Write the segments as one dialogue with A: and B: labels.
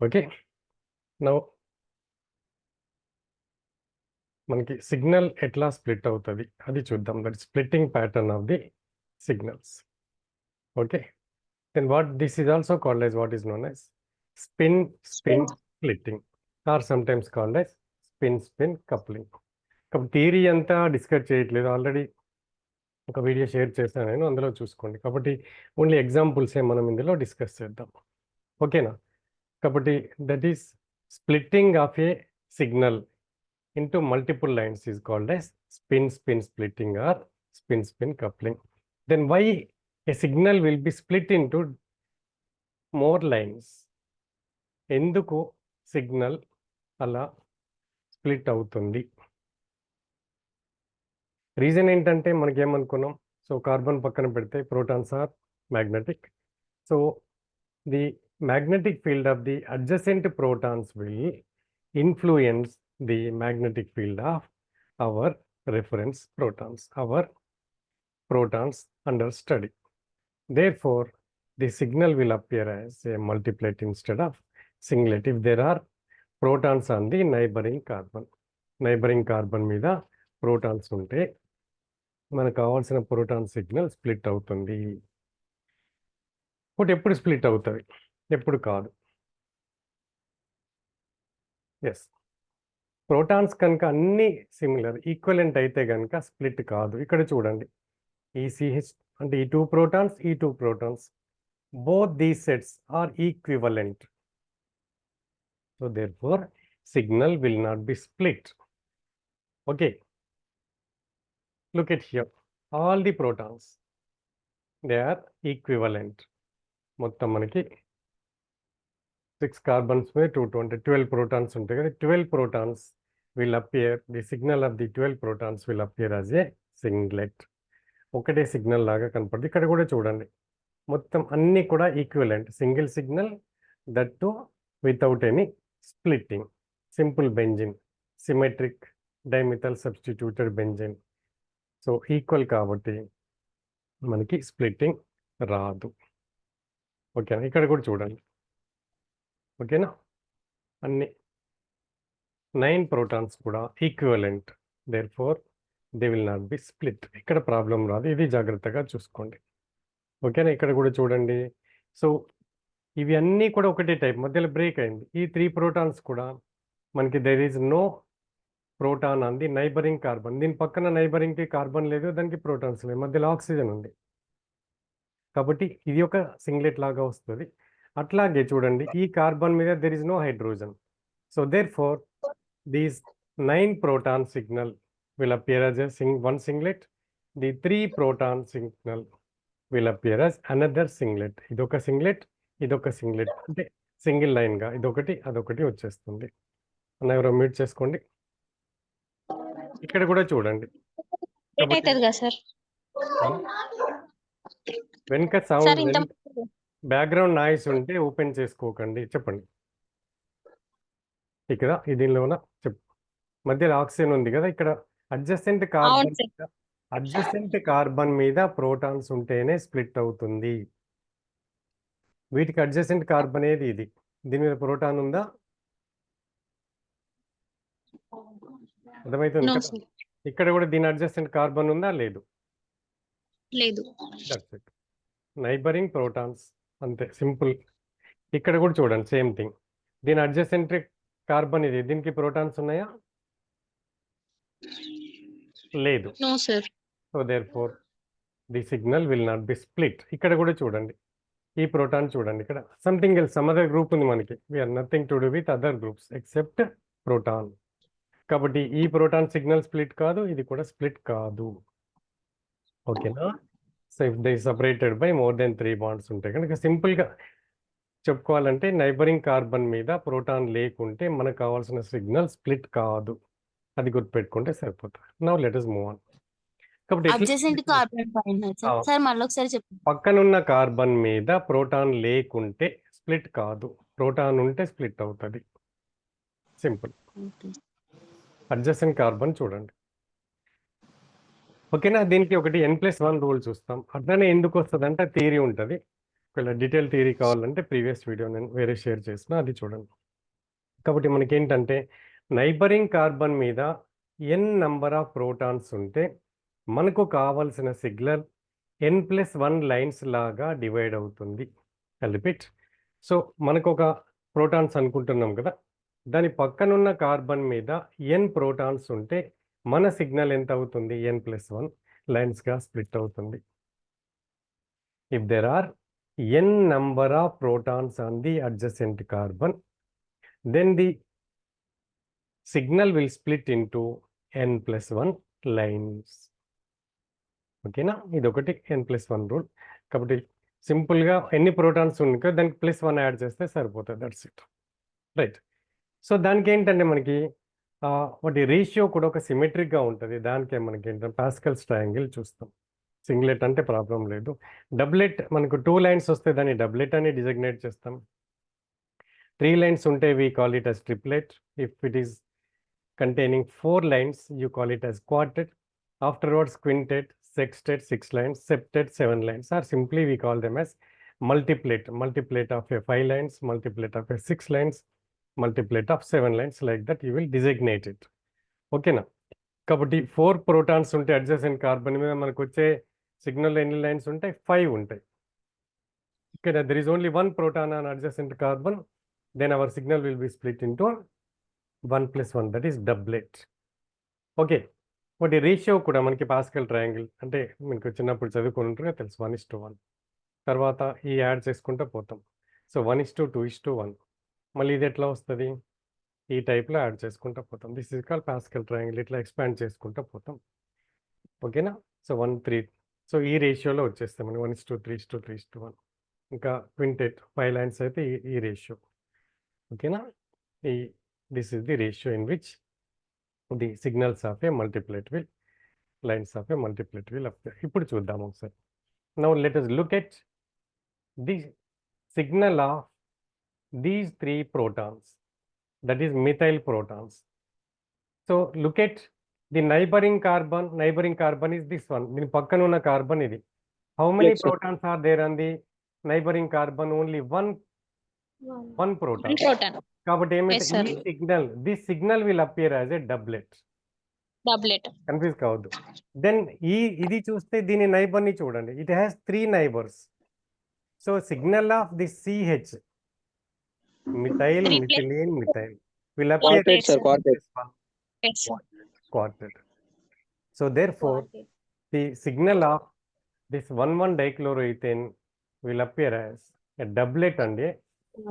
A: Okay. Now మనకి signal ఎట్లా split అవుతది అది చూద్దాం. That splitting pattern of the signals. Okay. Then what this is also called as what is known as spin splitting, or sometimes called as spin coupling. కాబట్టి theory అంతా discuss చేయట్లేదు, already ఒక video share చేశాను నేను, అందులో చూసుకోండి. కాబట్టి only ఎగ్జాంపుల్సే మనం ఇందులో డిస్కస్ చేద్దాం. ఓకేనా? కాబట్టి that is splitting of A signal into multiple lines is called as spin splitting or spin coupling. Then why a signal will be split into more lines? ఎందుకు సిగ్నల్ అలా స్ప్లిట్ అవుతుంది? Reason ఏంటంటే మనకేమనుకున్నాం, so carbon పక్కన పెడితే protons are magnetic. So the magnetic field of the adjacent protons will influence the magnetic field of our reference protons, our protons under study. Therefore, the signal will appear as a multiplet instead of singlet if there are protons on the neighboring carbon. Neighboring carbon మీద protons ఉంటే మనకు కావాల్సిన proton signal split అవుతుంది. But ఎప్పుడు split అవుతుంది, ఎప్పుడు కాదు. Yes, protons కనుక అన్ని సిమిలర్ ఈక్వలెంట్ అయితే కనుక స్ప్లిట్ కాదు. ఇక్కడ చూడండి, ఈ సిహెచ్ అంటే ఈ 2 ప్రోటాన్స్, ఈ 2 protons, both these sets are equivalent. So therefore signal will not be split. Okay, look at here, all the protons they are equivalent. మొత్తం మనకి 6 కార్బన్స్ మీద 220 12 ప్రోటాన్స్ ఉంటాయి కదా. 12 protons will appear, the signal of the 12 protons will appear as a singlet. ఒకటే signal లాగా కనపడుతుంది. ఇక్కడ కూడా చూడండి, మొత్తం అన్నీ కూడా equivalent, single signal, that to without any splitting. Simple benzene, symmetric dimethyl substituted benzene. So equal కాబట్టి మనకి స్ప్లిట్టింగ్ రాదు. ఓకేనా? ఇక్కడ కూడా చూడండి. ఓకేనా? అన్ని 9 ప్రోటాన్స్ కూడా equivalent, therefore they will not be split. ఇక్కడ ప్రాబ్లం రాదు, ఇది జాగ్రత్తగా చూసుకోండి. ఓకేనా? ఇక్కడ కూడా చూడండి. సో ఇవి అన్నీ కూడా ఒకటే టైప్, మధ్యలో బ్రేక్ అయింది. ఈ 3 ప్రోటాన్స్ కూడా మనకి there is no proton on the neighbouring carbon. దీని పక్కన నైబరింగ్కి కార్బన్ లేదు, దానికి ప్రోటాన్స్ లేదు, మధ్యలో ఆక్సిజన్ ఉంది. కాబట్టి ఇది ఒక సింగ్లెట్ లాగా వస్తుంది. అట్లాగే చూడండి, ఈ కార్బన్ మీద there is no hydrogen. So therefore these 9 proton signal will appear as a one singlet. The 3 proton signal will appear as another singlet. ఇదొక సింగ్లెట్, ఇదొక సింగ్లెట్, అంటే సింగిల్ లైన్గా ఇదొకటి అదొకటి వచ్చేస్తుంది. అన్న ఎవరో మ్యూట్ చేసుకోండి. ఇక్కడ కూడా చూడండి, వెనుక సౌండ్, బ్యాక్గ్రౌండ్ నాయిస్ ఉంటే ఓపెన్ చేసుకోకండి. చెప్పండి, ఇక్కడ దీనిలోన చెప్పు. మధ్యలో ఆక్సిజన్ ఉంది కదా, ఇక్కడ అడ్జసెంట్ కార్బన్ మీద ప్రోటాన్స్ ఉంటేనే స్ప్లిట్ అవుతుంది. వీటికి అడ్జసెంట్ కార్బన్ ఏది ఇది, దీని మీద ప్రోటాన్ ఉందా? అర్థమవుతుంది కదా. ఇక్కడ కూడా దీని అడ్జసెంట్ కార్బన్ ఉందా? లేదు. దట్స్ ఇట్, నైబరింగ్ ప్రోటాన్స్, అంతే సింపుల్. ఇక్కడ కూడా చూడండి, సేమ్ థింగ్. దీని అడ్జసెంట్ కార్బన్ ఇది, దీనికి ప్రోటాన్స్ ఉన్నాయా? లేదు. So therefore the signal will not be split. ఇక్కడ కూడా చూడండి, ఈ ప్రోటాన్ చూడండి, ఇక్కడ something else, some other group ఉంది మనకి. We're nothing to do with other groups except proton. కాబట్టి ఈ ప్రోటాన్ సిగ్నల్ స్ప్లిట్ కాదు, ఇది కూడా స్ప్లిట్ కాదు. ఓకేనా? So if they separated by more than 3 bonds ఉంటాయి కనుక సింపుల్గా చెప్పుకోవాలంటే నైబరింగ్ కార్బన్ మీద ప్రోటాన్ లేకుంటే మనకు కావాల్సిన సిగ్నల్ స్ప్లిట్ కాదు. అది గుర్తుపెట్టుకుంటే సరిపోతుంది. Now let us move on. పక్కనున్న కార్బన్ మీద ప్రోటాన్ లేకుంటే స్ప్లిట్ కాదు, ప్రోటాన్ ఉంటే స్ప్లిట్ అవుతుంది. సింపుల్. అడ్జసెంట్ కార్బన్ చూడండి. ఓకేనా? దీనికి ఒకటి N+1 రూల్ చూస్తాం. అట్లనే ఎందుకు వస్తుంది అంటే థియరీ ఉంటుంది. ఒకవేళ డీటెయిల్ థియరీ కావాలంటే ప్రీవియస్ వీడియో నేను వేరే షేర్ చేసిన అది చూడండి. కాబట్టి మనకేంటంటే నైబరింగ్ కార్బన్ మీద n నంబర్ ఆఫ్ ప్రోటాన్స్ ఉంటే మనకు కావాల్సిన సిగ్నల్ n+1 లైన్స్ లాగా డివైడ్ అవుతుంది. రిపీట్. సో మనకు ఒక ప్రోటాన్స్ అనుకుంటున్నాం కదా, దాని పక్కనున్న కార్బన్ మీద n ప్రోటాన్స్ ఉంటే మన సిగ్నల్ ఎంత అవుతుంది? n+1 లైన్స్గా స్ప్లిట్ అవుతుంది. If there are n number of protons on the adjacent carbon, then the signal will split into n+1 lines. ఓకేనా? ఇది ఒకటి n+1 రూల్. కాబట్టి సింపుల్గా ఎన్ని ప్రోటాన్స్ ఉన్నాయి కదా దానికి +1 యాడ్ చేస్తే సరిపోతుంది. That's it. రైట్. సో దానికి ఏంటంటే మనకి వాటి రేషియో కూడా ఒక సిమెట్రిక్గా ఉంటుంది. దానికే మనకి ఏంటంటే పాస్కల్స్ ట్రయాంగిల్ చూస్తాం. సింగ్లెట్ అంటే ప్రాబ్లం లేదు. డబ్లెట్ మనకు 2 లైన్స్ వస్తే దాన్ని డబ్లెట్ అని డిజగ్నేట్ చేస్తాం. 3 lines ఉంటే we call it as triplet. If it is containing 4 lines, you call it as quartet. Afterwards, quintet, sextet, 6 lines, septet, 7 lines, or simply we call them as multiplet. Multiplet of a 5 lines, multiplet of a 6 lines, multiplet of 7 lines, like that you will designate it. Okay na? కాబట్టి 4 protons ఉంటే adjacent carbon మీద మనకు వచ్చే signal ఎన్ని lines ఉంటాయి? 5 ఉంటాయి. ఇక్కడ there is only 1 proton on adjacent carbon, then our signal will be split into 1+1, that is doublet. Okay. వాటి రేషియో కూడా మనకి పాస్కల్ ట్రయాంగిల్ అంటే మీకు చిన్నప్పుడు చదువుకొని ఉంటారు తెలుసు, 1:1. తర్వాత ఈ యాడ్ చేసుకుంటూ పోతాం. సో 1:2:1. మళ్ళీ ఇది ఎట్లా వస్తుంది? ఈ టైప్లో యాడ్ చేసుకుంటూ పోతాం. This is called pascal triangle. ఇట్లా ఎక్స్పాండ్ చేసుకుంటూ పోతాం. ఓకేనా? సో 1, 3. సో ఈ రేషియోలో వచ్చేస్తాం మనకి 1:3:1. ఇంకా క్వింటెట్ 5 లైన్స్ అయితే ఈ రేషియో. ఓకేనా? This is the ratio in which the signals of a multiplet will, lines of a multiplet will appear. ఇప్పుడు చూద్దాం ఒకసారి. Now let us look at the signal of these 3 protons, that is methyl protons. So look at the neighboring carbon. Neighboring carbon is this one. దీని పక్కన ఉన్న carbon ఇది. How many protons are there on the neighboring carbon? Only one proton. కాబట్టి ఏమైతే this signal will appear as a డబ్లెట్. Confuse కావద్దు. Then ఇది చూస్తే దీని నైబర్ ని చూడండి. It has 3 neighbours. So signal of the CH, methyl, methylene, methyl, will appear quartet. So therefore the signal of this 1,1 dichloroethane will appear as a doublet and a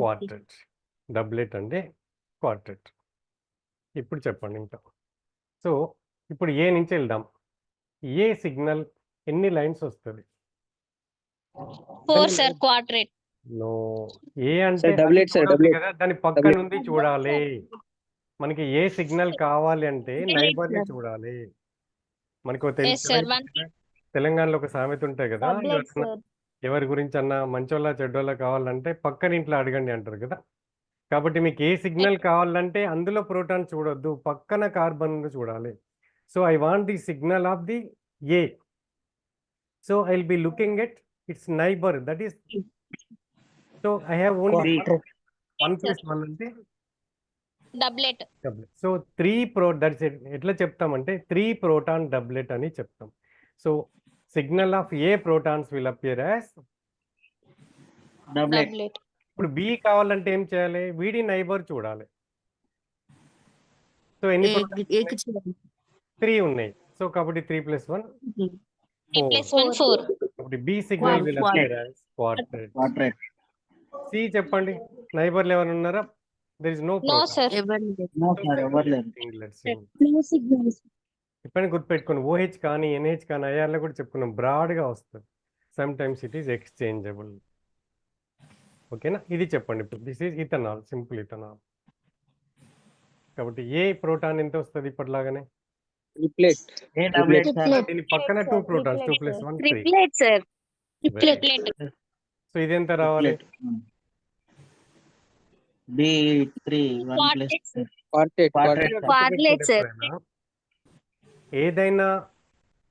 A: quartet. డబ్లెట్ అంటే quartet. ఇప్పుడు చెప్పండి ఇంకా. So ఇప్పుడు ఏ నుంచి వెళ్దాం. ఏ signal ఎన్ని lines వస్తుంది?
B: 4 sir quartet.
A: No, ఏ అంటే డబ్లెట్ సార్, డబ్లెట్ కదా, దాని పక్కన ఉంది చూడాలి. మనకి ఏ సిగ్నల్ కావాలి అంటే నైబర్ ని చూడాలి. మనకు తెలంగాణలో ఒక సామెత ఉంటాయి కదా, ఎవరి గురించి అన్నా మంచోళ్ళ చెడ్డోళ్ళ కావాలంటే పక్కన ఇంట్లో అడగండి అంటారు కదా. కాబట్టి మీకు ఏ సిగ్నల్ కావాలంటే అందులో ప్రోటాన్ చూడొద్దు, పక్కన కార్బన్ చూడాలి. So I want the signal off the A. So I will be looking at its neighbour, that is. So I have only 1+1 అంటే
B: డబ్లెట్.
A: సో 3 దట్స్ ఎట్లా చెప్తామంటే 3 ప్రోటాన్ డబ్లెట్ అని చెప్తాం. So signal of a protons will appear as
B: doublet.
A: ఇప్పుడు B కావాలంటే ఏం చేయాలి? వీడి నైబర్ చూడాలి. సో ఎన్ని 3 ఉన్నాయి. సో కాబట్టి 3+1 4. కాబట్టి B signal will appear as quartet. C చెప్పండి, నైబర్లు ఎవరు ఉన్నారా? There is no proton. ఇప్పుడు గుర్తుపెట్టుకోండి, OH కానీ NH కానీ IR లో కూడా చెప్పుకున్నాం, బ్రాడ్గా వస్తుంది. Some times it is exchangeable. ఓకేనా? ఇది చెప్పండి ఇప్పుడు. This is ethanol, simple ethanol. కాబట్టి ఏ ప్రోటాన్ ఎంత వస్తుంది ఇప్పటిలాగానే? దీని పక్కన 2 ప్రోటాన్స్, 2+1 3. సో ఇది ఎంత రావాలి?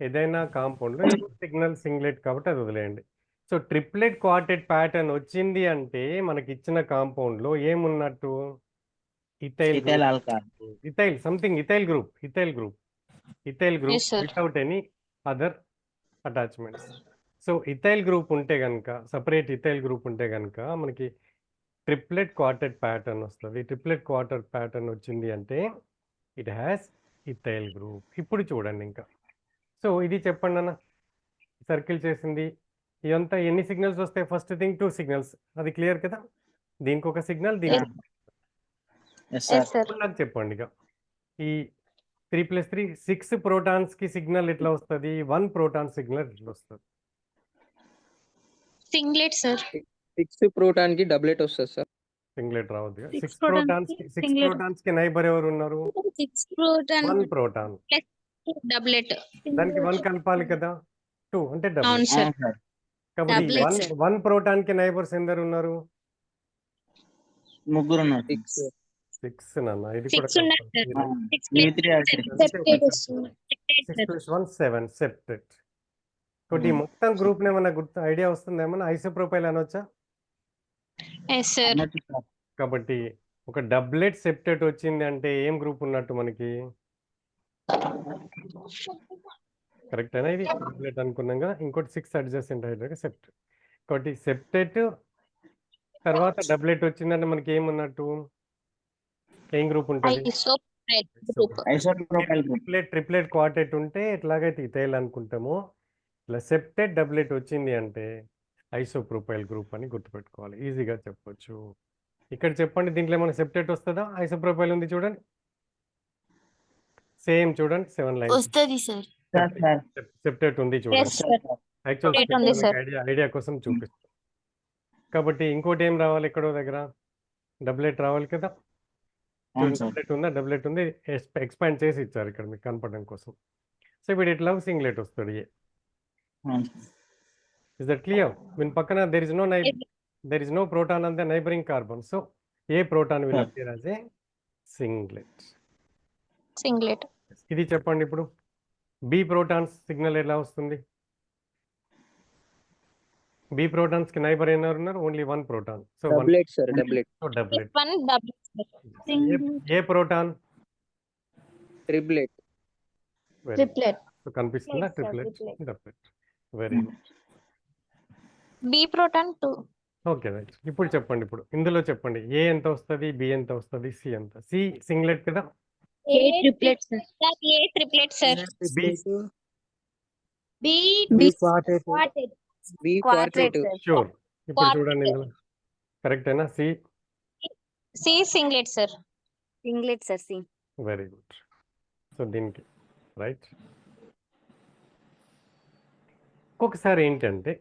A: ఏదైనా కాంపౌండ్ లో సిగ్నల్ సింగ్లెట్ కాబట్టి అది వదిలేయండి. సో ట్రిప్లెట్ క్వార్టెట్ ప్యాటర్న్ వచ్చింది అంటే మనకి ఇచ్చిన కాంపౌండ్ లో ఏమున్నట్టు ethyl
C: ethyl alcohol.
A: Ethyl something ethyl group
B: Yes, sir.
A: Without any other attachments. So ethyl group ఉంటే కనుక సపరేట్ ఇథైల్ గ్రూప్ ఉంటే కనుక మనకి ట్రిప్లెట్ క్వార్టెట్ ప్యాటర్న్ వస్తుంది. ట్రిప్లెట్ క్వార్టర్ ప్యాటర్న్ వచ్చింది అంటే ఇట్ హ్యాస్ ఇథైల్ గ్రూప్. ఇప్పుడు చూడండి ఇంకా. సో ఇది చెప్పండి అన్న, సర్కిల్ చేసింది ఇదంతా ఎన్ని సిగ్నల్స్ వస్తాయి? ఫస్ట్ థింగ్ 2 సిగ్నల్స్, అది క్లియర్ కదా. దీనికి ఒక సిగ్నల్, దీనికి
B: Yes.
C: Yes, sir.
B: Yes, sir.
A: ఇప్పుడు నాకు చెప్పండి ఇక ఈ 3+3 6 ప్రోటాన్స్ కి సిగ్నల్ ఎట్లా వస్తుంది? 1 ప్రోటాన్ సిగ్నల్ ఎట్లా వస్తుంది?
B: Singlet, sir.
D: 6 ప్రోటాన్ కి డబ్లెట్ వస్తుంది సార్.
A: సింగ్లెట్ రావద్దు.
E: Six
A: 6
E: protons
A: ప్రోటాన్స్
E: కి
A: కి
E: singlet.
A: ప్రోటాన్స్ కి నైబర్ ఎవరు ఉన్నారు?
B: 6 proton
A: 1 ప్రోటాన్.
B: doublet.
A: దానికి 1 కలపాలి కదా, 2 అంటే
B: అవును
A: డబుల్.
B: సార్.
C: అవును సార్.
A: కాబట్టి
B: doublet, sir.
A: 1 ప్రోటాన్ కి నైబర్స్ ఎందరు ఉన్నారు?
C: ముగ్గురు ఉన్నారు.
D: 6
A: 6 నాన్న, ఇది కూడా
B: 6 ఉన్నారు
A: కలపాలి.
B: సార్.
C: ఆ,
B: 6
C: ఇవి
B: plus
C: 3 are
A: అంటే
B: septate
A: ఒక
B: వస్తుంది.
A: 6 + 1 7 సెప్టెట్. కాబట్టి ఈ మొత్తం గ్రూప్ ఏమన్నా గుర్తు ఐడియా వస్తుంది? ఏమన్నా ఐసోప్రోపైల్ అనొచ్చా?
B: Yes, sir.
C: అన్నట్టు సార్.
A: కాబట్టి ఒక డబ్లెట్ సెప్టెట్ వచ్చింది అంటే ఏం గ్రూప్ ఉన్నట్టు మనకి? కరెక్ట్ అయినా ఇది డబ్లెట్ అనుకున్నాం కదా. ఇంకోటి 6 అడ్జసెంట్ హైడ్రా సెప్టెట్. కాబట్టి సెప్టెట్ తర్వాత డబ్లెట్ వచ్చిందంటే మనకి ఏమున్నట్టు? ఏం గ్రూప్ ఉంటుంది?
B: Isopropyl group.
C: Isopropyl group.
A: Triplet quartet ఉంటే ఎట్లాగైతే ఇథైల్ అనుకుంటామో ఇలా సెప్టెట్ డబ్లెట్ వచ్చింది అంటే ఐసోప్రోపైల్ గ్రూప్ అని గుర్తుపెట్టుకోవాలి, ఈజీగా చెప్పొచ్చు. ఇక్కడ చెప్పండి, దీంట్లో ఏమైనా సెప్టెట్ వస్తుందా? ఐసోప్రోపైల్ ఉంది చూడండి, సేమ్ చూడండి 7 లైన్స్
E: వస్తుంది సార్.
C: Sir sir.
A: సెప్టెట్ ఉంది
B: Yes,
A: చూడండి.
B: sir.
A: యాక్చువల్
B: Separate ఉంది, sir.
A: ఐడియా కోసం చూపిస్తాం. కాబట్టి ఇంకోటి ఏం రావాలి? ఎక్కడో దగ్గర డబ్లెట్ రావాలి కదా.
C: అవును సార్.
A: డబ్లెట్ ఉందా? డబ్లెట్ ఉంది, ఎక్స్పాండ్ చేసి ఇచ్చారు ఇక్కడ మీకు కనపడడం కోసం. సో ఇప్పుడు ఇట్లా సింగ్లెట్ వస్తుంది.
C: అవును sir.
A: Is that clear? Mean పక్కన there is no proton on the neighboring carbon, so a proton will
C: Yes.
A: appear as a singlet.
B: Singlet.
A: ఇది చెప్పండి ఇప్పుడు. బి ప్రోటాన్స్ సిగ్నల్ ఎలా వస్తుంది? బి ప్రోటాన్స్ కి నైబర్ ఎవరు ఉన్నారు? Only 1 proton. So
D: doublet sir, doublet.
A: Doublet.
B: One doublet, sir.
A: A proton?
D: Triplet.
A: Very
B: Triplet.
A: So కనిపిస్తుందా?
E: Yes, sir,
A: triplet,
E: triplet.
A: Doublet. Very good.
B: B proton 2.
A: Okay right. ఇప్పుడు చెప్పండి, ఇప్పుడు ఇందులో చెప్పండి ఏ ఎంత వస్తుంది, బి ఎంత వస్తుంది, సి ఎంత? సి సింగ్లెట్ కదా.
B: A triplet, sir. A triplet, sir.
A: B
D: B quartet. B quartet.
A: Sure. ఇప్పుడు చూడండి ఇందులో కరెక్ట్ అయినా? C
B: C singlet, sir.
E: Singlet sir. C.
A: Very good. So దీనికి రైట్. ఒక్కొక్కసారి ఏంటంటే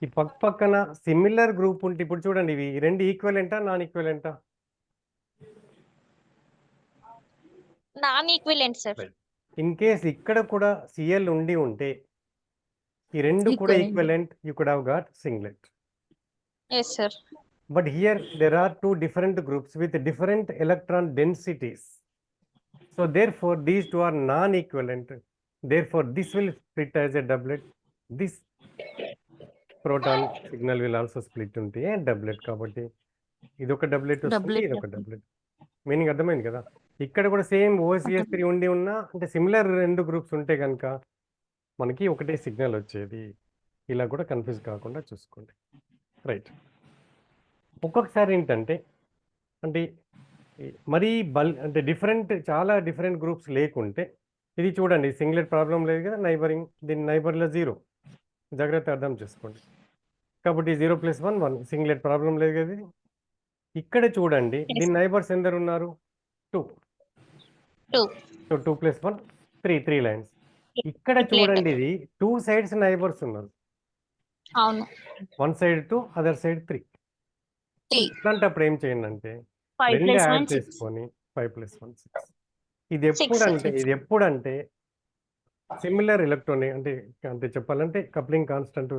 A: ఈ పక్కన సిమిలర్ గ్రూప్ ఉంటే, ఇప్పుడు చూడండి ఇవి రెండు ఈక్వలెంటా నాన్ ఈక్వలెంటా?
B: Non-equivalent, sir.
A: ఇన్ కేస్ ఇక్కడ కూడా సిఎల్ ఉండి ఉంటే ఈ రెండు కూడా
E: Equivalent.
A: Equivalent, you could have got singlet.
B: Yes, sir.
A: But here there are 2 different groups with different electron densities. So therefore these two are non-equivalent. Therefore this will split as a doublet. This proton signal will also split into a doublet. కాబట్టి ఇది ఒక డబ్లెట్ వస్తుంది,
E: Doublet,
A: ఇది ఒక డబ్లెట్. Meaning అర్థమైంది కదా. ఇక్కడ కూడా సేమ్ OCS3 ఉండి ఉన్నా అంటే సిమిలర్ 2 గ్రూప్స్ ఉంటే కనుక మనకి ఒకటే సిగ్నల్ వచ్చేది. ఇలా కూడా కన్ఫ్యూజ్ కాకుండా చూసుకోండి. రైట్. ఒక్కొక్కసారి ఏంటంటే అంటే మరీ అంటే చాలా డిఫరెంట్ గ్రూప్స్ లేకుంటే ఇది చూడండి సింగ్లెట్ ప్రాబ్లం లేదు కదా, నైబరింగ్, దీని నైబర్లో 0, జాగ్రత్త అర్థం చేసుకోండి. కాబట్టి 0 + 1 1 సింగ్లెట్ ప్రాబ్లం లేదు కదా. ఇది ఇక్కడ చూడండి దీని నైబర్స్ ఎందరు ఉన్నారు? 2.
B: 2.
A: So 2 + 1 3 lines. ఇక్కడ చూడండి ఇది 2 సైడ్స్ నైబర్స్ ఉన్నారు.
B: అవును.
A: 1 సైడ్ 2, అదర్ సైడ్ 3.
B: 3.
A: ఇట్లాంటప్పుడు ఏం చేయండి అంటే
E: 5
A: రెండు
E: +
A: యాడ్
E: 1 6.
A: చేసుకొని 5 + 1 6.
B: Six.
A: ఇది ఎప్పుడంటే సిమిలర్ ఎలక్ట్రానిక్ అంటే చెప్పాలంటే కప్లింగ్ కాన్స్టెంట్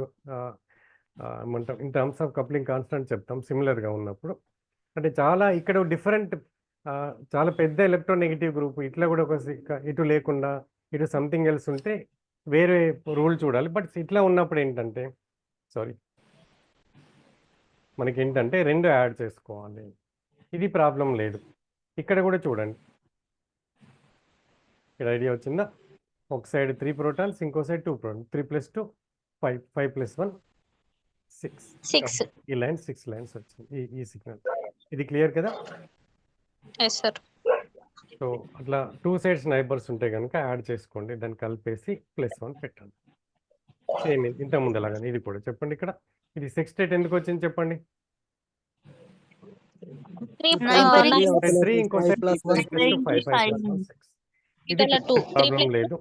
A: ఏమంటాం, in terms of coupling constant చెప్తాం సిమిలర్గా ఉన్నప్పుడు. అంటే చాలా ఇక్కడ డిఫరెంట్ చాలా పెద్ద ఎలక్ట్రోనెగటివ్ గ్రూప్ ఇట్లా కూడా ఇటు లేకుండా ఇటు సంథింగ్ ఎల్స్ ఉంటే వేరే రూల్ చూడాలి. బట్ ఇట్లా ఉన్నప్పుడు ఏంటంటే మనకి ఏంటంటే 2 యాడ్ చేసుకోవాలి. ఇది ప్రాబ్లం లేదు. ఇక్కడ కూడా చూడండి. ఇక్కడ ఐడియా వచ్చిందా? ఒక సైడ్ 3 ప్రోటాన్స్, ఇంకో సైడ్ 2 ప్రోటాన్స్. 3 + 2 5, 5 + 1 6.
B: 6.
A: ఈ లైన్ 6 లైన్స్ వచ్చింది. ఈ సిగ్నల్. ఇది క్లియర్ కదా?
B: Yes sir.
A: సో అట్లా 2 సైడ్స్ నైబర్స్ ఉంటే కనుక యాడ్ చేసుకోండి. దాన్ని కలిపేసి +1 పెట్టండి. సేమ్ ఇంత ముందలాగానే ఇది కూడా చెప్పండి. ఇక్కడ ఇది సెక్స్టేట్ ఎందుకు వచ్చింది చెప్పండి?
B: 3
E: Neighboring.
A: 3 ఇంకో సైడ్ 5 + 5 6. ఇది ప్రాబ్లం లేదు.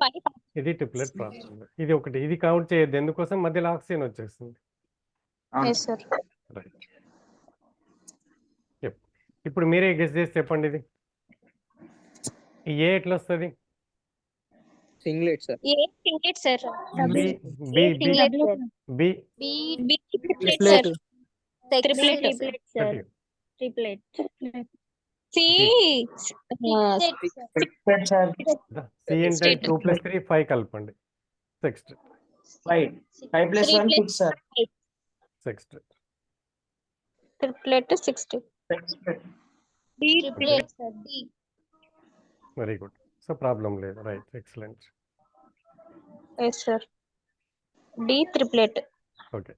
A: ఇది ట్రిప్లెట్ ప్రాబ్లం లేదు. ఇది ఒకటి. ఇది కౌంట్ చేయొద్దు. ఎందుకోసం? మధ్యలో ఆక్సిజన్ వచ్చేస్తుంది.
B: Yes sir.
A: రైట్. ఇప్పుడు మీరే గెస్ చేసి చెప్పండి. ఇది ఈ ఏ ఎట్లా వస్తుంది?
D: Singlet sir.
B: A singlet sir.
A: B B B B
B: B triplet
D: Triplet.
B: Sir. Triplet sir.
E: Triplet.
B: C
C: Triplet, sir.
A: C అంటే 2 + 3 5 కలపండి. Sextet.
C: 5. 5 + 1 6, sir.
A: Sextet.
B: Triplet 60.
C: Triplet.
B: D triplet sir. D.
A: Very good. So problem లేదు. Right. Excellent.
B: Yes sir. D triplet.
A: Okay.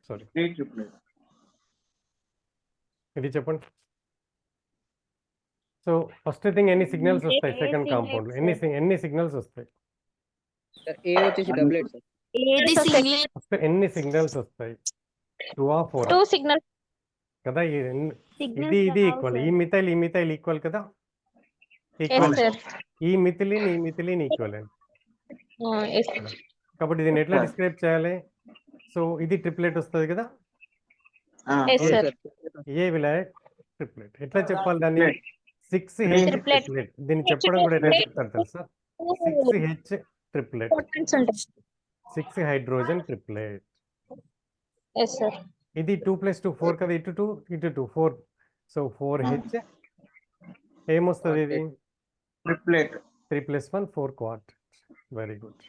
A: Sorry.
C: 3 triplet.
A: ఇది చెప్పండి. So first thing ఎన్ని signals వస్తాయి
E: A
A: second
E: signals
A: compound?
E: Sir?
A: ఎన్ని signals వస్తాయి?
D: Sir A వచ్చేసి doublet sir.
E: ఏది singlet?
A: First ఎన్ని సిగ్నల్స్ వస్తాయి? 2 or 4
B: 2 సిగ్నల్.
A: కదా?
E: సిగ్నల్స్
A: ఇది
E: రావు
A: ఈక్వల్.
E: సార్.
A: ఈ మిథైల్ ఈక్వల్ కదా?
B: Yes
A: equal.
B: సార్.
A: ఈ మిథిలిన్ ఈక్వల్.
B: ఎస్.
A: కాబట్టి దీన్ని ఎట్లా
C: Sir.
A: డిస్క్రైబ్ చేయాలి? సో ఇది ట్రిప్లెట్ వస్తుంది కదా?
B: ఎస్
D: అవును
B: సార్.
D: సార్.
A: ఏ విలాయక్ ట్రిప్లెట్. ఎట్లా చెప్పాలి దాన్ని? 6H
B: Triplet.
A: ట్రిప్లెట్. దీన్ని చెప్పడం కూడా ఎట్లా చెప్తారు తెలుసా? 6H triplet.
B: ప్రోటాన్స్ ఉంటాయి.
A: 6 హైడ్రోజన్ ట్రిప్లెట్.
B: Yes sir.
A: ఇది 2 + 2 4 కదా? ఇటు 2 4. సో 4H ఏమొస్తుంది? ఇది
C: Triplet.
A: 3 + 1 4 క్వార్ట్. Very good.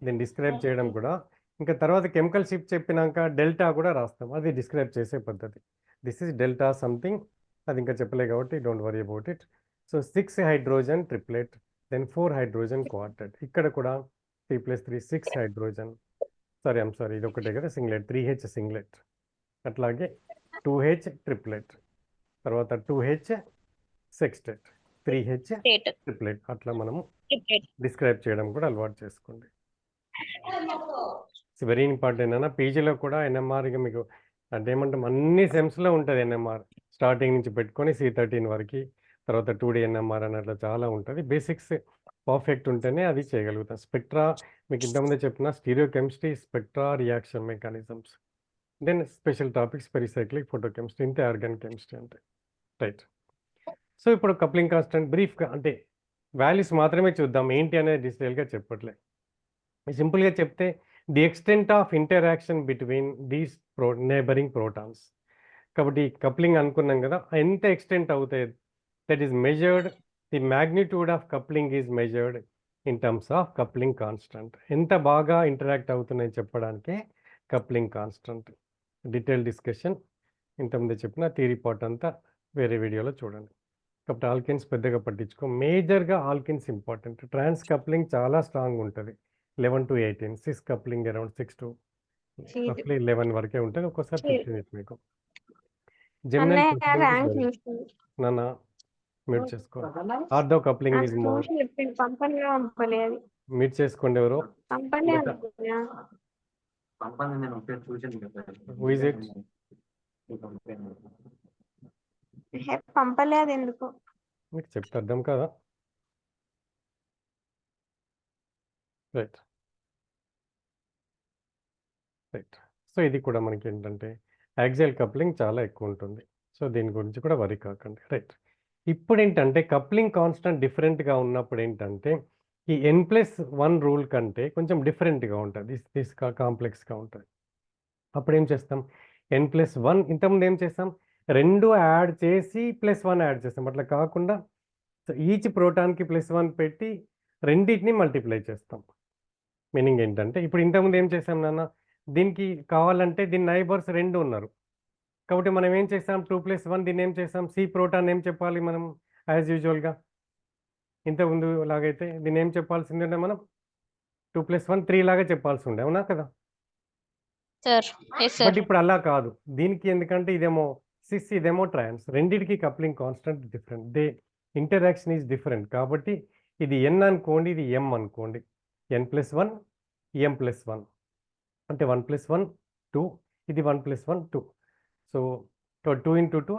A: దీన్ని డిస్క్రైబ్ చేయడం కూడా ఇంకా తర్వాత కెమికల్ షిఫ్ట్ చెప్పినాక డెల్టా కూడా రాస్తాం. అది డిస్క్రైబ్ చేసే పద్ధతి. This is delta something. అది ఇంకా చెప్పలే కాబట్టి don't worry about it. So 6 hydrogen triplet, then 4 hydrogen quartet. ఇక్కడ కూడా 3 + 3 6 హైడ్రోజన్. సారీ ఇది ఒకటే కదా సింగ్లెట్. 3H singlet. అట్లాగే 2H ట్రిప్లెట్, తర్వాత 2H సెక్స్టెట్, 3H
B: స్టేట్.
A: ట్రిప్లెట్. అట్లా మనము
B: ట్రిప్లెట్.
A: డిస్క్రైబ్ చేయడం కూడా అలవాటు చేసుకోండి. ఇట్స్ వెరీ ఇంపార్టెంట్ అన్న. పీజీలో కూడా ఎన్ఎంఆర్ ఇక మీకు అంటే ఏమంటాం అన్ని సెమ్స్లో ఉంటుంది ఎన్ఎంఆర్. స్టార్టింగ్ నుంచి పెట్టుకొని C13 వరకు, తర్వాత 2D ఎన్ఎంఆర్ అని అట్లా చాలా ఉంటుంది. బేసిక్స్ పర్ఫెక్ట్ ఉంటేనే అది చేయగలుగుతాం. స్పెక్ట్రా మీకు ఇంతకుముందే చెప్పిన stereo chemistry, spectra, reaction mechanisms, then special topics pericyclic, photochemistry, ఇంతే ఆర్గానిక్ కెమిస్ట్రీ అంటే. రైట్. సో ఇప్పుడు కప్లింగ్ కాన్స్టెంట్ బ్రీఫ్గా అంటే వాల్యూస్ మాత్రమే చూద్దాం. ఏంటి అనేది డీటెయిల్గా చెప్పట్లే. సింపుల్గా చెప్తే the extent of interaction between these neighbouring protons. కాబట్టి కప్లింగ్ అనుకున్నాం కదా, ఎంత ఎక్స్టెంట్ అవుతాయి that is measured. The magnitude of coupling is measured in terms of coupling constant. ఎంత బాగా ఇంటరాక్ట్ అవుతున్నాయి చెప్పడానికే కప్లింగ్ కాన్స్టెంట్. డీటెయిల్ డిస్కషన్ ఇంతకుముందే చెప్పిన థియరీ పార్ట్ అంతా వేరే వీడియోలో చూడండి. కాబట్టి ఆల్కిన్స్ పెద్దగా పట్టించుకో. మేజర్గా ఆల్కిన్స్ ఇంపార్టెంట్. ట్రాన్స్ కప్లింగ్ చాలా స్ట్రాంగ్ ఉంటుంది. 11 to 18. Cis coupling around 6 to roughly 11 వరకే ఉంటుంది. ఒక్కోసారి 15 మీకు. నాన్న మీట్ చేసుకో. Ortho coupling is more. Meet చేసుకోండి. ఎవరో Who is it?
E: పంపలేదు ఎందుకు?
A: మీకు చెప్తే అర్థం కదా. రైట్. సో ఇది కూడా మనకి ఏంటంటే యాక్సియల్ కప్లింగ్ చాలా ఎక్కువ ఉంటుంది. సో దీని గురించి కూడా వరి కాకండి. రైట్. ఇప్పుడు ఏంటంటే కప్లింగ్ కాన్స్టెంట్ డిఫరెంట్గా ఉన్నప్పుడు ఏంటంటే ఈ N+1 రూల్ కంటే కొంచెం డిఫరెంట్గా ఉంటుంది. దిస్ కాంప్లెక్స్గా ఉంటుంది. అప్పుడు ఏం చేస్తాం? N+1 ఇంతకుముందు ఏం చేస్తాం? 2 యాడ్ చేసి +1 యాడ్ చేస్తాం. అట్లా కాకుండా ఈచ్ ప్రోటాన్కి +1 పెట్టి రెండింటిని మల్టిప్లై చేస్తాం. మీనింగ్ ఏంటంటే ఇప్పుడు ఇంతకుముందు ఏం చేసాం నాన్న, దీనికి కావాలంటే దీని నైబర్స్ 2 ఉన్నారు. కాబట్టి మనం ఏం చేసాం 2+1 దీన్ని ఏం చేసాం సి ప్రోటాన్ ఏం చెప్పాలి మనం యాజ్ యూజువల్‌గా. ఇంతకుముందు లాగైతే దీన్ని ఏం చెప్పాల్సిందంటే మనం 2+1 3 లాగా చెప్పాల్సి ఉండే అవునా కదా?
B: సార్ ఎస్
A: బట్
B: సార్
A: ఇప్పుడు అలా కాదు. దీనికి ఎందుకంటే ఇదేమో సిస్ ఇదేమో ట్రాన్స్. రెండిటికి coupling constant different. Interaction is different. కాబట్టి ఇది ఎన్ అనుకోండి, ఇది ఎం అనుకోండి. n+1 m+1 అంటే 1+1 2 ఇది 1+1 2. సో 2 × 2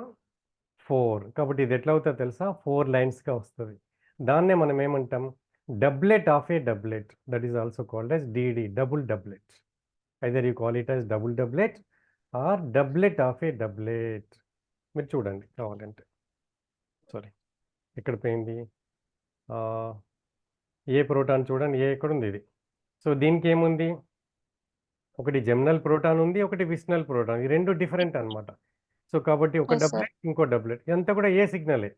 A: 4. కాబట్టి ఇది ఎట్లా అవుతుందో తెలుసా 4 లైన్స్‌గా వస్తది. దాన్నే మనం ఏమంటాం doublet of a doublet. That is also called as DD double doublet. Either you call it as double doublet or doublet of a doublet. మీరు చూడండి కావాలంటే. సారీ ఎక్కడ పోయింది? ఏ ప్రోటాన్ చూడండి, ఏ ఎక్కడుంది ఇది. సో దీనికి ఏముంది, ఒకటి జెమినల్ ప్రోటాన్ ఉంది, ఒకటి విస్నల్ ప్రోటాన్. ఈ 2 డిఫరెంట్ అన్నమాట. సో కాబట్టి ఒక
B: Yes, sir.
A: డబ్లెట్ ఇంకో డబ్లెట్ ఇదంతా కూడా ఏ సిగ్నలే.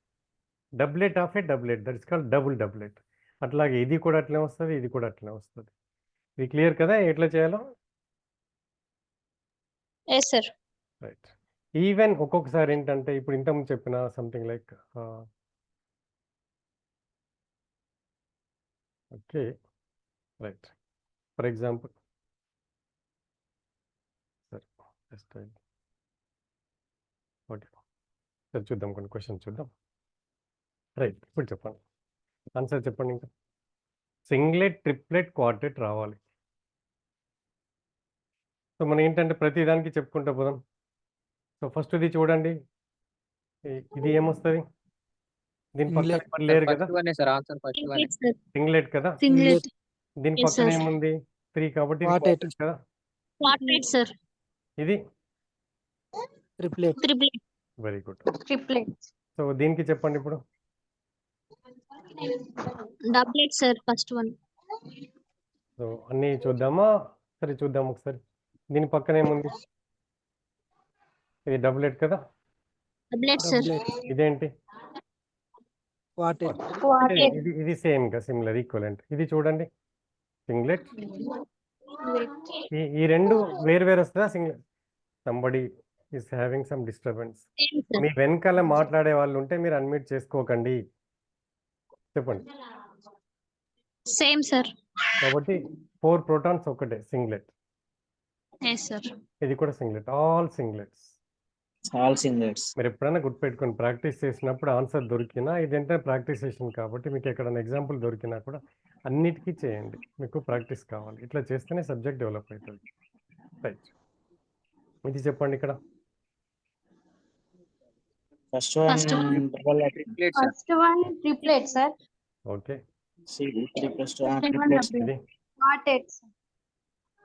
A: Doublet of a doublet that is called double doublet. అట్లాగే ఇది కూడా అట్లనే వస్తది, ఇది కూడా అట్లనే వస్తది. ఇది క్లియర్ కదా ఎట్లా చేయాలో?
B: Yes sir
A: right. ఈవెన్ ఒక్కొక్కసారి ఏంటంటే ఇప్పుడు ఇంతకుముందు చెప్పిన something like okay right. For example సరే జస్ట్ ఓకే సరే చూద్దాం, కొన్ని క్వశ్చన్ చూద్దాం. రైట్ ఇప్పుడు చెప్పండి, ఆన్సర్ చెప్పండి. ఇంకా సింగ్లెట్, ట్రిప్లెట్, క్వార్టెట్ రావాలి. సో మనం ఏంటంటే ప్రతి దానికి చెప్పుకుంటూ పోదాం. సో ఫస్ట్ ఇది చూడండి, ఇది ఏమొస్తుంది? దీని పక్కన
F: Singlet.
A: ఎవరు లేరు కదా,
D: first one sir answer first one.
B: Singlet sir
A: singlet కదా.
E: సింగ్లెట్
A: దీని
B: Yes,
A: పక్కన
B: sir.
A: ఏముంది 3 కాబట్టి ఇది
F: Quartet.
A: quartet కదా.
B: క్వార్టెట్ సార్
A: ఇది
F: Triplet.
B: Triplet
A: very good.
E: Triplet
A: so దీనికి చెప్పండి ఇప్పుడు.
B: డబ్లెట్ సార్ ఫస్ట్ వన్
A: సో అన్నీ చూద్దామా? సరే చూద్దాం ఒకసారి. దీని పక్కన ఏముంది? ఇది డబ్లెట్ కదా.
B: Doublet sir
F: Doublet.
A: ఇదేంటి?
F: Quartet.
A: అంటే
B: క్వార్టెట్
A: ఇది సేమ్ గా సిమిలర్ ఈక్వలెంట్. ఇది చూడండి సింగ్లెట్. ఈ 2 వేరు వేరు వస్తుందా singlet? Somebody is having some disturbance.
B: Same sir
A: మీ వెనకాల మాట్లాడే వాళ్ళు ఉంటే మీరు అన్మ్యూట్ చేసుకోకండి. చెప్పండి.
B: సేమ్ సార్
A: కాబట్టి 4 ప్రోటాన్స్ ఒకటే సింగ్లెట్.
B: ఎస్ సార్
A: ఇది కూడా సింగ్లెట్, ఆల్ సింగ్లెట్స్.
C: All singlets.
A: మీరు ఎప్పుడైనా గుర్తుపెట్టుకొని ప్రాక్టీస్ చేసినప్పుడు ఆన్సర్ దొరికినా ఇదంటే ప్రాక్టీస్ సెషన్ కాబట్టి మీకు ఎక్కడైనా ఎగ్జాంపుల్ దొరికినా కూడా అన్నిటికీ చేయండి. మీకు ప్రాక్టీస్ కావాలి. ఇట్లా చేస్తేనే సబ్జెక్ట్ డెవలప్ అవుతుంది. రైట్. ఇది చెప్పండి ఇక్కడ.
C: First one
B: First one.
C: double
D: triplet sir.
E: First one triplet sir
A: okay
C: C 3+2
E: Second one
C: triplets.
E: double.
A: ఇది
E: క్వార్టెట్
D: సార్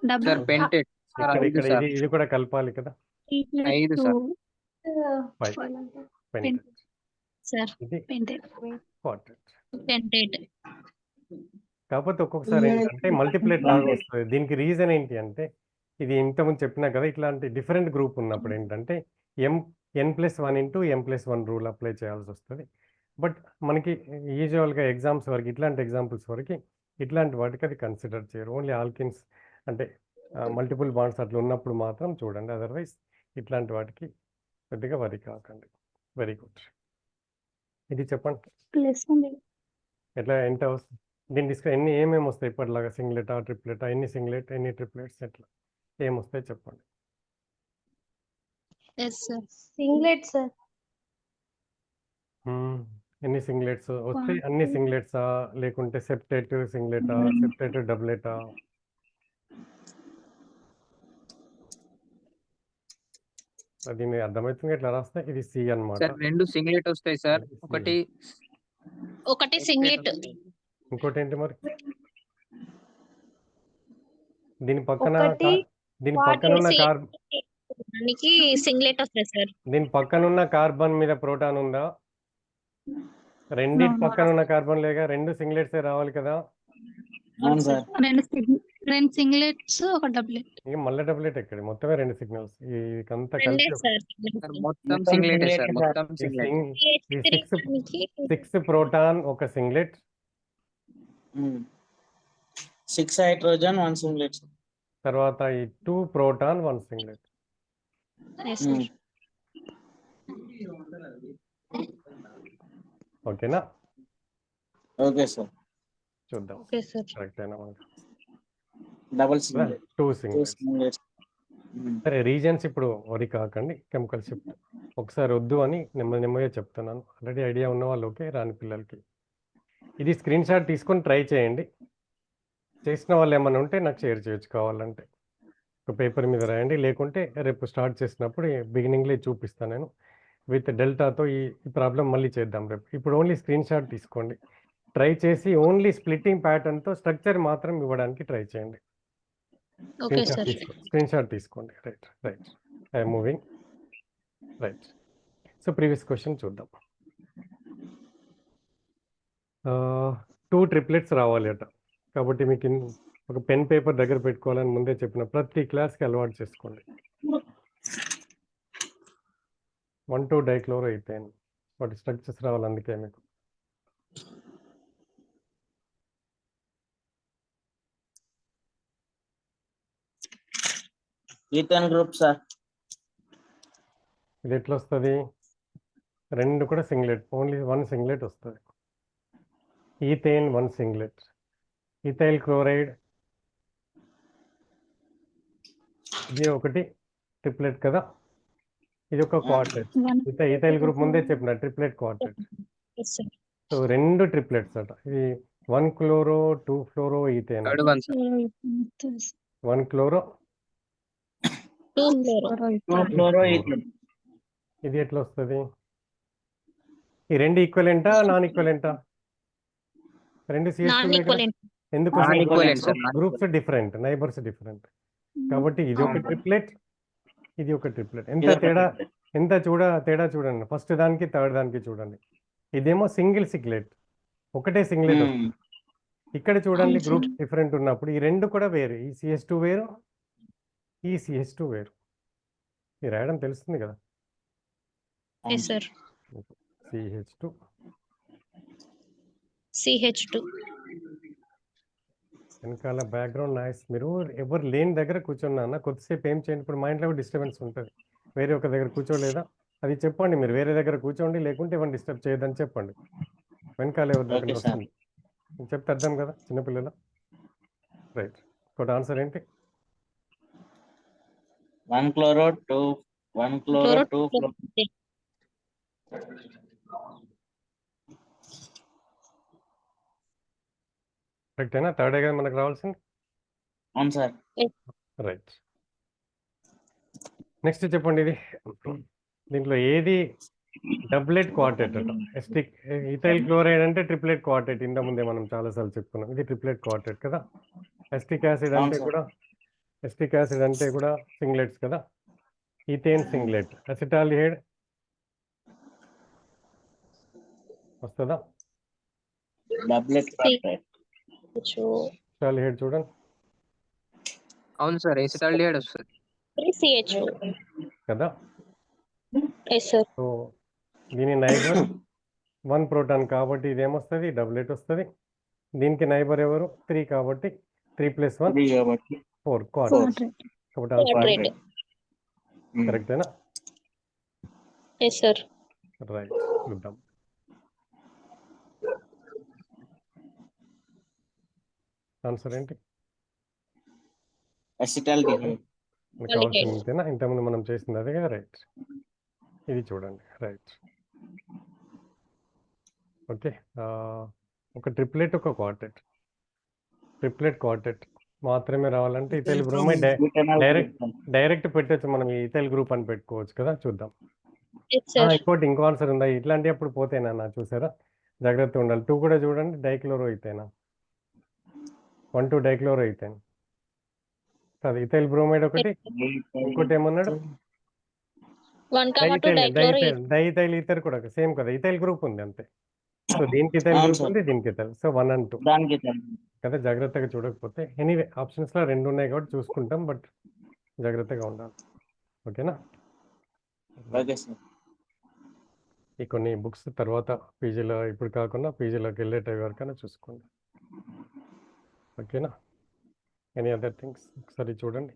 E: డబుల్
D: పెంటెడ్.
A: ఇక్కడ
D: ఐదు
A: ఇక్కడ
D: సార్.
A: ఇది కూడా కలపాలి కదా.
D: 5 సార్.
A: 5 పెంటెడ్.
B: సార్
A: ఇది
B: పెంటెడ్
A: క్వార్టెట్.
B: పెంటెడ్
A: కాకపోతే ఒక్కొక్కసారి ఏంటంటే మల్టిప్లేట్ లాగా వస్తుంది. దీనికి రీజన్ ఏంటి అంటే ఇది ఇంతకుముందు చెప్పినా కదా, ఇట్లాంటి డిఫరెంట్ గ్రూప్ ఉన్నప్పుడు ఏంటంటే n+1 × m+1 రూల్ అప్లై చేయాల్సి వస్తుంది. బట్ మనకి యూజువల్గా ఎగ్జామ్స్ వరకు ఇట్లాంటి ఎగ్జాంపుల్స్ వరకు ఇట్లాంటి వాటికి అది కన్సిడర్ చేయరు. ఓన్లీ ఆల్కిన్స్ అంటే మల్టిపుల్ బాండ్స్ అట్లా ఉన్నప్పుడు మాత్రం చూడండి. అదర్వైజ్ ఇట్లాంటి వాటికి పెద్దగా వరి కాకండి. Very good. ఇది చెప్పండి
E: ప్లస్
A: ఎట్లా ఎంత వస్తుంది? దీని ఏమేమి వస్తాయి ఇప్పటిలాగా? సింగ్లెటా, ట్రిప్లెటా? ఎన్ని సింగ్లెట్, ఎన్ని ట్రిప్లెట్స్, ఎట్లా ఏమొస్తాయి చెప్పండి.
B: ఎస్ సార్
E: సింగ్లెట్ సార్
A: ఎన్ని సింగ్లెట్స్ వస్తాయి? అన్ని సింగ్లెట్సా లేకుంటే సెప్టెట్ సింగ్లెటా, సెప్టెట్ డబ్లెటా? అది మీకు అర్థమవుతుంది ఎట్లా రాస్తే? ఇది సి అన్నమాట.
D: సార్ 2 సింగ్లెట్ వస్తాయి సార్. ఒకటి
B: సింగ్లెట్
A: ఇంకోటి ఏంటి మరి? దీని పక్కన
E: ఒకటి
A: దీని పక్కన ఉన్న
B: quartet.
A: కార్బన్
B: దానికి సింగ్లెట్ వస్తుంది సార్
A: దీని పక్కన ఉన్న కార్బన్ మీద ప్రోటాన్ ఉందా? రెండిటి
E: No.
A: పక్కన ఉన్న కార్బన్ లేక 2 సింగ్లెట్సే రావాలి కదా.
C: అవును సార్.
E: రెండు సింగ్లెట్స్ ఒక డబ్లెట్
A: ఇక మళ్ళీ డబ్లెట్ ఎక్కడ? మొత్తమే 2 సిగ్నల్స్. ఇదంతా
B: రెండే
A: కలిసి
B: సార్
D: సార్ మొత్తం సింగ్లెట్ సార్. మొత్తం
A: ఈ
D: సింగ్లెట్.
A: సింగ్- ఈ 6 ప్రోటాన్ ఒక singlet,
C: Hmm. 6 hydrogen, 1 singlet. sir.
A: తర్వాత ఈ 2 ప్రోటాన్ 1 సింగ్లెట్.
B: Yes, sir.
A: ఓకేనా?
C: Okay, sir.
A: చూద్దాం
B: Okay, sir.
A: కరెక్ట్ అయినా మనకి.
C: Double singlet.
A: 2
C: 2
A: సింగ్లెట్స్.
C: singlets.
A: సరే, రీజన్స్ ఇప్పుడు వరి కాకండి, కెమికల్ షిఫ్ట్ ఒకసారి వద్దు అని నెమ్మదిగా చెప్తున్నాను. ఆల్రెడీ ఐడియా ఉన్న వాళ్ళు ఓకే, రాని పిల్లలకి ఇది స్క్రీన్ షాట్ తీసుకొని ట్రై చేయండి. చేసిన వాళ్ళు ఏమైనా ఉంటే నాకు షేర్ చేయొచ్చు కావాలంటే. ఒక పేపర్ మీద రాయండి, లేకుంటే రేపు స్టార్ట్ చేసినప్పుడు బిగినింగ్లో చూపిస్తాను నేను విత్ డెల్టాతో. ఈ ప్రాబ్లం మళ్ళీ చేద్దాం రేపు. ఇప్పుడు ఓన్లీ స్క్రీన్ షాట్ తీసుకోండి, ట్రై చేసి ఓన్లీ స్ప్లిట్టింగ్ ప్యాటర్న్తో స్ట్రక్చర్ మాత్రం ఇవ్వడానికి ట్రై చేయండి.
B: Okay, sir.
A: స్క్రీన్ షాట్ తీసుకోండి. Right I'm moving. Right, so previous question చూద్దాం. 2 ట్రిప్లెట్స్ రావాలి అట. కాబట్టి మీకు ఒక పెన్ పేపర్ దగ్గర పెట్టుకోవాలని ముందే చెప్పిన, ప్రతి క్లాస్కి అలవాటు చేసుకోండి. 1,2 డైక్లోరో ఈథేన్ వాటి స్ట్రక్చర్స్ రావాలి, అందుకే మీకు.
C: Ethane group, sir.
A: ఇది ఎట్లా వస్తుంది? 2 కూడా సింగ్లెట్, ఓన్లీ 1 సింగ్లెట్ వస్తుంది. Ethane 1 singlet. ఇథైల్ క్లోరైడ్ ఇది ఒకటి ట్రిప్లెట్ కదా, ఇది ఒక క్వార్టెట్. ఇథైల్ గ్రూప్ ముందే చెప్పిన triplet quartet.
B: Yes, sir.
A: So 2 triplets అట. ఇది 1 chloro 2 fluoro ethane.
D: Third one sir.
A: 1 chloro
B: 2 fluoro.
C: 2 fluoroethane.
A: ఇది ఎట్లా వస్తుంది? ఈ 2 ఈక్వలెంటా నాన్ ఈక్వలెంటా? 2
B: Non-equivalent.
A: ఎందుకు?
D: Non-equivalent, sir.
A: Groups different, neighbours different. కాబట్టి ఇది ఒక ట్రిప్లెట్, ఇది ఒక ట్రిప్లెట్. ఎంత తేడా చూడండి. ఫస్ట్ దానికి థర్డ్ దానికి చూడండి. ఇదేమో సింగిల్ సింగ్లెట్, ఒకటే సింగ్లెట్ వస్తుంది. ఇక్కడ చూడండి గ్రూప్ డిఫరెంట్ ఉన్నప్పుడు ఈ 2 కూడా వేరు. ఈ CH2 వేరు, ఈ CH2 వేరు. ఇది రాయడం తెలుస్తుంది కదా.
B: Yes, sir.
A: CH2
B: CH2.
A: వెనకాల బ్యాక్గ్రౌండ్ నాయిస్. మీరు ఎవరు లేని దగ్గర కూర్చున్నా కొద్దిసేపు ఏం చేయండి. ఇప్పుడు మా ఇంట్లో డిస్టర్బెన్స్ ఉంటుంది, వేరే ఒక దగ్గర కూర్చోలేదా అది చెప్పండి. మీరు వేరే దగ్గర కూర్చోండి, లేకుంటే ఎవరిని డిస్టర్బ్ చేయొద్దని చెప్పండి. వెనకాల ఎవరి దగ్గర
C: Okay, sir.
A: వస్తుంది చెప్తే అర్థం కదా చిన్నపిల్లల. రైట్, ఇంకోటి ఆన్సర్ ఏంటి?
C: 1 chloro, 2 fluoro.
A: కరెక్టేనా? థర్డే కదా మనకు రావాల్సింది.
C: అవును సార్.
A: రైట్, నెక్స్ట్ చెప్పండి. ఇది దీంట్లో ఏది డబ్లెట్ క్వార్టెట్ అట? ఇథైల్ క్లోరైడ్ అంటే ట్రిప్లెట్ క్వార్టెట్. ఇంత ముందే మనం చాలాసార్లు చెప్పుకున్నాం, ఇది ట్రిప్లెట్ క్వార్టెట్ కదా. ఎస్టిక్ యాసిడ్ అంటే కూడా సింగ్లెట్స్ కదా. Ethane singlet. అసిటాల్డిహైడ్ వస్తుందా?
C: డబ్లెట్ క్వార్టెట్.
A: అసిటాల్డిహైడ్ చూడండి
D: అవును సార్, ఎసిటాల్డిహైడ్ వస్తుంది
B: 3CH2.
A: కదా.
B: Yes, sir.
A: సో దీని నైబర్ 1 ప్రోటాన్ కాబట్టి ఇదేమొస్తుంది? డబ్లెట్ వస్తుంది. దీనికి నైబర్ ఎవరు? 3 కాబట్టి 3 + 1
C: 3 కాబట్టి
A: 4 క్వార్టెట్. కాబట్టి ఆన్సర్
B: Quadrate.
A: కరెక్టేనా?
B: Yes, sir.
A: రైట్, చూద్దాం. ఆన్సర్ ఏంటి?
C: అసిటాల్డిహైడ్.
A: మనకు కావాల్సింది ఇంతేనా? ఇంతకుముందు మనం చేసింది అదే కదా. రైట్, ఇది చూడండి. Right, okay. ఒక ట్రిప్లెట్ ఒక క్వార్టెట్. ట్రిప్లెట్ క్వార్టెట్ మాత్రమే రావాలంటే ఇథైల్ బ్రోమైడ్ డైరెక్ట్ పెట్టచ్చు. మనం ఈ ఇథైల్ గ్రూప్ అని పెట్టుకోవచ్చు కదా. చూద్దాం.
B: Yes, sir.
A: ఇంకో ఆన్సర్ ఉందా? ఇట్లాంటి అప్పుడు పోతేనా చూసారా? జాగ్రత్త ఉండాలి. 2 కూడా చూడండి, డైక్లోరో ఈథేనా. 1 2 డైక్లోరో ఈథేన్ కాదు. ఇథైల్ బ్రోమైడ్ ఒకటి, ఇంకోటి ఏమన్నాడు?
B: 1, 2 dichloro.
A: డైథైల్ ఈథర్ కూడా సేమ్ కదా, ఇథైల్ గ్రూప్ ఉంది అంతే. సో దీనికి ఇథైల్ గ్రూప్ ఉంది, దీనికి ఇథైల్. సో 1 and 2
C: దానికి
A: కదా. జాగ్రత్తగా చూడకపోతే ఎనీవే ఆప్షన్స్లో 2 ఉన్నాయి కాబట్టి చూసుకుంటాం, బట్ జాగ్రత్తగా ఉండాలి. ఓకేనా?
C: Okay sir.
A: ఈ కొన్ని బుక్స్ తర్వాత పీజీలో ఇప్పుడు కాకుండా పీజీలోకి వెళ్ళేట వరకైనా చూసుకోండి. ఓకేనా? ఎనీ అదర్ థింగ్స్ ఒకసారి చూడండి.